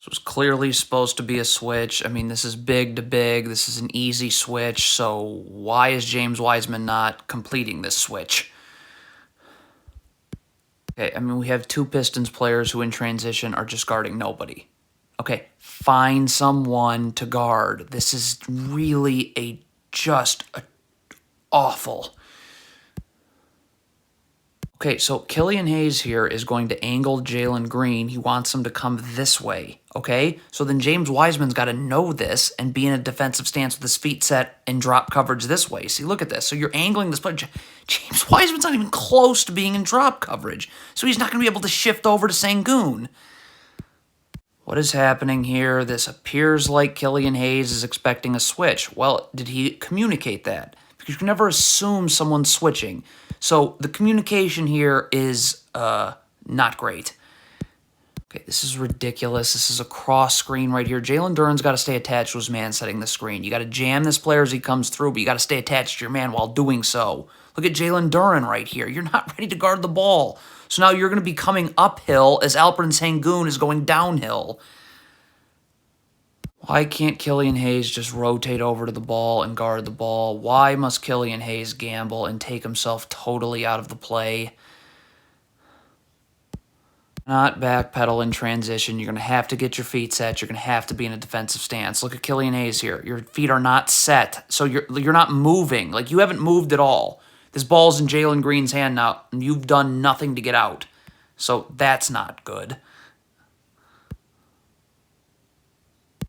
This was clearly supposed to be a switch. I mean, this is big to big. This is an easy switch. So why is James Wiseman not completing this switch? Okay, I mean, we have two Pistons players who in transition are just guarding nobody. Okay, find someone to guard. This is really just awful. Okay, so Killian Hayes here is going to angle Jalen Green. He wants him to come this way, okay? So then James Wiseman's got to know this and be in a defensive stance with his feet set and drop coverage this way. See, look at this. So you're angling this play. James Wiseman's not even close to being in drop coverage, so he's not going to be able to shift over to Sengun. What is happening here? This appears like Killian Hayes is expecting a switch. Well, did he communicate that? Because you can never assume someone's switching. So the communication here is not great. Okay, this is ridiculous. This is a cross screen right here. Jalen Duren's got to stay attached to his man setting the screen. You got to jam this player as he comes through, but you got to stay attached to your man while doing so. Look at Jalen Duren right here. You're not ready to guard the ball. So now you're going to be coming uphill as Alperen Sengun is going downhill. Why can't Killian Hayes just rotate over to the ball and guard the ball? Why must Killian Hayes gamble and take himself totally out of the play? Not backpedal in transition. You're going to have to get your feet set. You're going to have to be in a defensive stance. Look at Killian Hayes here. Your feet are not set, so you're not moving. Like, you haven't moved at all. This ball's in Jalen Green's hand now, and you've done nothing to get out. So that's not good.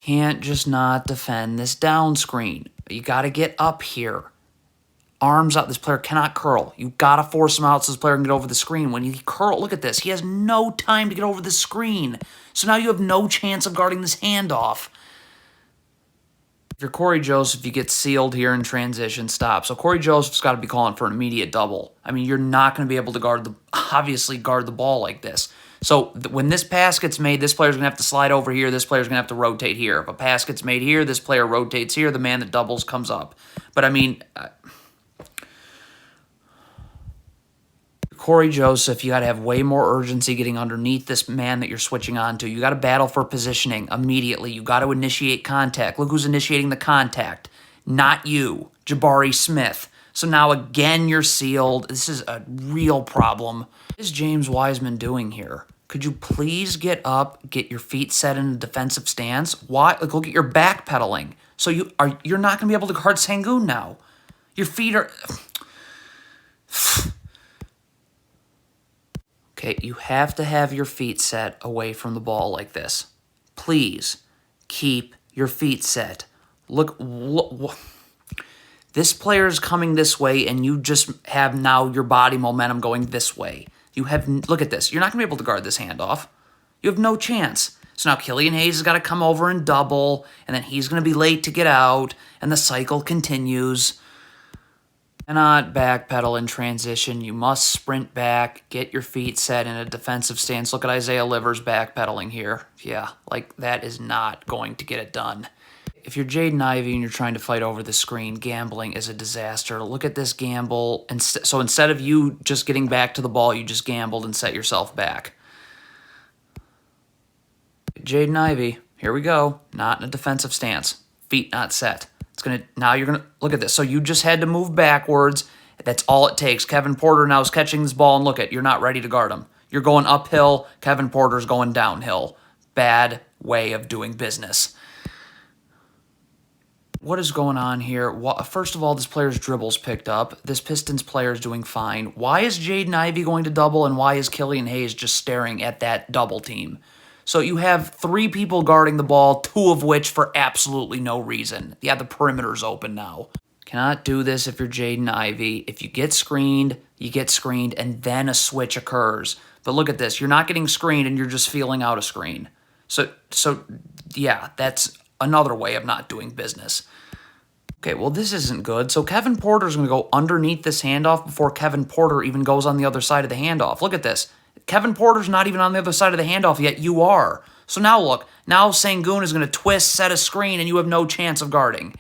Can't just not defend this down screen. You got to get up here. Arms out. This player cannot curl. You got to force him out so this player can get over the screen. When you curl, look at this. He has no time to get over the screen. So now you have no chance of guarding this handoff. If you're Corey Joseph, you get sealed here in transition. Stop. So Corey Joseph's got to be calling for an immediate double. I mean, you're not going to be able to obviously guard the ball like this. So when this pass gets made, this player's going to have to slide over here. This player's going to have to rotate here. If a pass gets made here, this player rotates here. The man that doubles comes up. But, I mean, Corey Joseph, you got to have way more urgency getting underneath this man that you're switching on to. You got to battle for positioning immediately. You got to initiate contact. Look who's initiating the contact. Not you, Jabari Smith. So now, again, you're sealed. This is a real problem. What is James Wiseman doing here? Could you please get up, get your feet set in a defensive stance? Why? Like, look at your backpedaling. So you're not going to be able to guard Sengun now. Your feet are... Okay, you have to have your feet set away from the ball like this. Please keep your feet set. Look, this player is coming this way, and you just have now your body momentum going this way. Look at this. You're not going to be able to guard this handoff. You have no chance. So now Killian Hayes has got to come over and double, and then he's going to be late to get out, and the cycle continues. Cannot backpedal in transition. You must sprint back, get your feet set in a defensive stance. Look at Isaiah Livers backpedaling here. Yeah, like, that is not going to get it done. If you're Jaden Ivey and you're trying to fight over the screen, gambling is a disaster. Look at this gamble. So instead of you just getting back to the ball, you just gambled and set yourself back. Jaden Ivey, here we go. Not in a defensive stance. Feet not set. Now you're gonna look at this. So you just had to move backwards. That's all it takes. Kevin Porter now is catching this ball, and look you're not ready to guard him. You're going uphill. Kevin Porter's going downhill. Bad way of doing business. What is going on here? First of all, this player's dribble's picked up. This Pistons player is doing fine. Why is Jaden Ivey going to double, and why is Killian Hayes just staring at that double team? So you have 3 people guarding the ball, 2 of which for absolutely no reason. Yeah, the perimeter's open now. Cannot do this if you're Jaden Ivey. If you get screened, and then a switch occurs. But look at this. You're not getting screened, and you're just feeling out a screen. So yeah, that's another way of not doing business. Okay, well, this isn't good. So Kevin Porter's going to go underneath this handoff before Kevin Porter even goes on the other side of the handoff. Look at this. Kevin Porter's not even on the other side of the handoff yet. You are. So now look. Now Sengun is going to twist, set a screen, and you have no chance of guarding.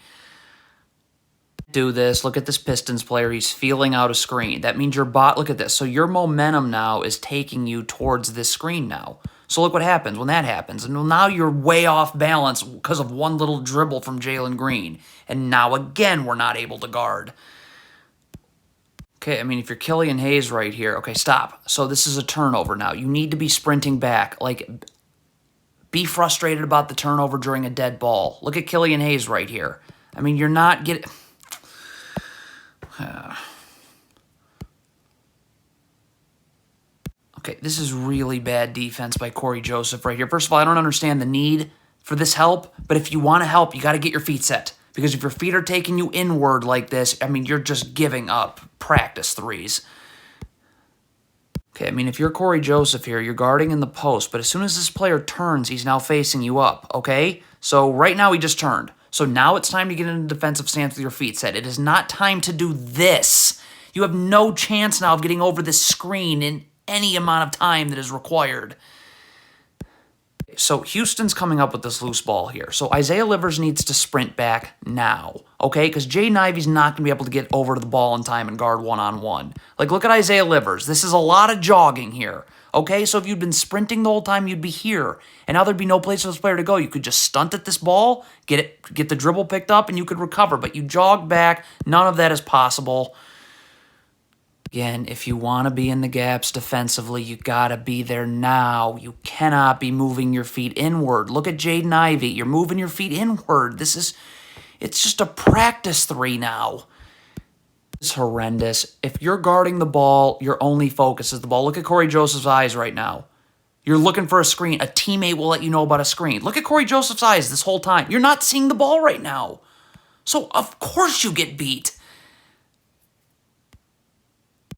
Do this. Look at this Pistons player. He's feeling out a screen. That means your look at this. So your momentum now is taking you towards this screen now. So look what happens when that happens. And now you're way off balance because of one little dribble from Jalen Green. And now again, we're not able to guard. Okay, I mean, if you're Killian Hayes right here, okay, stop. So this is a turnover now. You need to be sprinting back. Like, be frustrated about the turnover during a dead ball. Look at Killian Hayes right here. I mean, you're not getting... Okay, this is really bad defense by Corey Joseph right here. First of all, I don't understand the need for this help, but if you want to help, you got to get your feet set. Because if your feet are taking you inward like this, I mean, you're just giving up practice threes. Okay, I mean, if you're Corey Joseph here, you're guarding in the post, but as soon as this player turns, he's now facing you up, okay? So right now he just turned. So now it's time to get in a defensive stance with your feet set. It is not time to do this. You have no chance now of getting over this screen in any amount of time that is required. So Houston's coming up with this loose ball here. So Isaiah Livers needs to sprint back now, okay? Because Jaden Ivey's not going to be able to get over to the ball in time and guard one-on-one. Like, look at Isaiah Livers. This is a lot of jogging here, okay? So if you'd been sprinting the whole time, you'd be here. And now there'd be no place for this player to go. You could just stunt at this ball, get the dribble picked up, and you could recover. But you jog back. None of that is possible. Again, if you want to be in the gaps defensively, you got to be there now. You cannot be moving your feet inward. Look at Jaden Ivey. You're moving your feet inward. It's just a practice three now. It's horrendous. If you're guarding the ball, your only focus is the ball. Look at Corey Joseph's eyes right now. You're looking for a screen. A teammate will let you know about a screen. Look at Corey Joseph's eyes this whole time. You're not seeing the ball right now. So, of course you get beat.